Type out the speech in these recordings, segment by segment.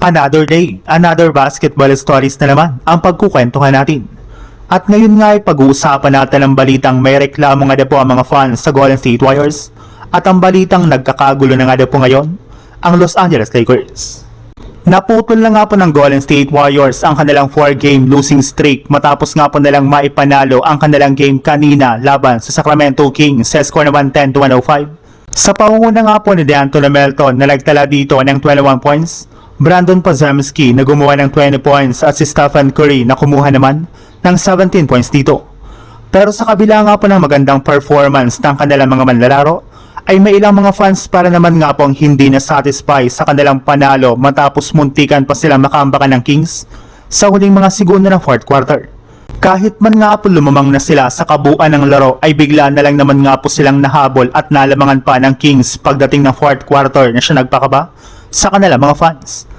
Another day, another basketball stories na naman ang pagkukwentuhan natin. At ngayon nga ay pag-uusapan natin ang balitang may reklamo nga po ang mga fans sa Golden State Warriors at ang balitang nagkakagulo na nga po ngayon ang Los Angeles Lakers. Naputol na nga po ng Golden State Warriors ang kanilang 4-game losing streak matapos nga po nilang maipanalo ang kanilang game kanina laban sa Sacramento Kings sa score na 110-105. Sa pangunguna nga po ni D'Anthony Melton na nagtala dito ng 21 points, Brandon Podziemski na gumawa ng 20 points at si Stephen Curry na kumuha naman ng 17 points dito. Pero sa kabila nga po ng magandang performance ng kanilang mga manlalaro, ay may ilang mga fans para naman nga pong hindi na satisfy sa kanilang panalo matapos muntikan pa silang makambakan ng Kings sa huling mga segundo ng fourth quarter. Kahit man nga po lumamang na sila sa kabuuan ng laro ay bigla na lang naman nga po silang nahabol at nalamangan pa ng Kings pagdating ng fourth quarter na siya nagpakaba sa kanilang mga fans.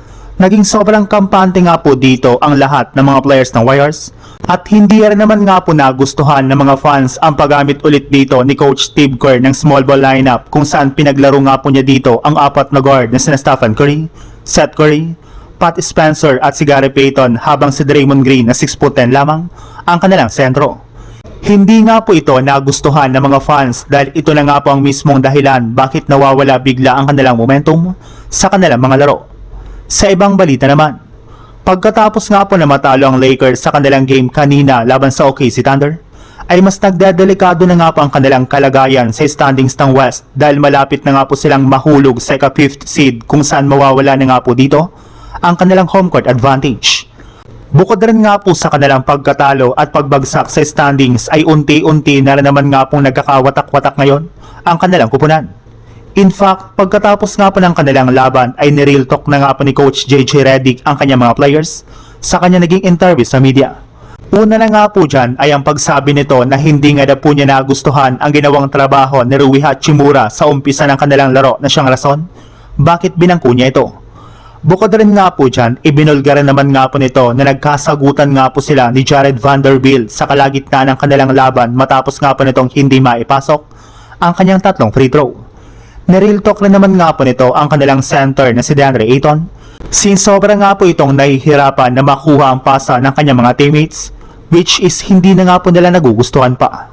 Naging sobrang kampante nga po dito ang lahat ng mga players ng Warriors at hindi rin naman nga po nagustuhan ng mga fans ang paggamit ulit dito ni Coach Steve Kerr ng small ball lineup kung saan pinaglaro nga po niya dito ang apat na guard na sina Stephen Curry, Seth Curry, Pat Spencer at si Gary Payton habang si Draymond Green na 6'10" lamang ang kanilang sentro. Hindi nga po ito nagustuhan ng mga fans dahil ito na nga po ang mismong dahilan bakit nawawala bigla ang kanilang momentum sa kanilang mga laro. Sa ibang balita naman, pagkatapos nga po na matalo ang Lakers sa kanilang game kanina laban sa OKC Thunder, ay mas nagdedelikado na nga po ang kanilang kalagayan sa standings ng West dahil malapit na nga po silang mahulog sa ika-5th seed kung saan mawawala na nga po dito ang kanilang home court advantage. Bukod rin nga po sa kanilang pagkatalo at pagbagsak sa standings ay unti-unti na rin naman nga pong nagkakawatak-watak ngayon ang kanilang kupunan. In fact, pagkatapos nga po ng kanilang laban ay nireal talk na nga po ni Coach JJ Redick ang kanyang mga players sa kanyang naging interview sa media. Una na nga po dyan ay ang pagsabi nito na hindi nga na po niya nagustuhan ang ginawang trabaho ni Rui Hachimura sa umpisa ng kanilang laro na siyang rason bakit binangko niya ito. Bukod rin nga po dyan, ibinulga rin naman nga po nito na nagkasagutan nga po sila ni Jared Vanderbilt sa kalagitnaan ng kanilang laban matapos nga po nitong hindi maipasok ang kanyang tatlong free throw. Nireal talk rin naman nga po nito ang kanilang center na si DeAndre Ayton since sobra nga po itong nahihirapan na makuha ang pasa ng kanyang mga teammates which is hindi na nga po nila nagugustuhan pa.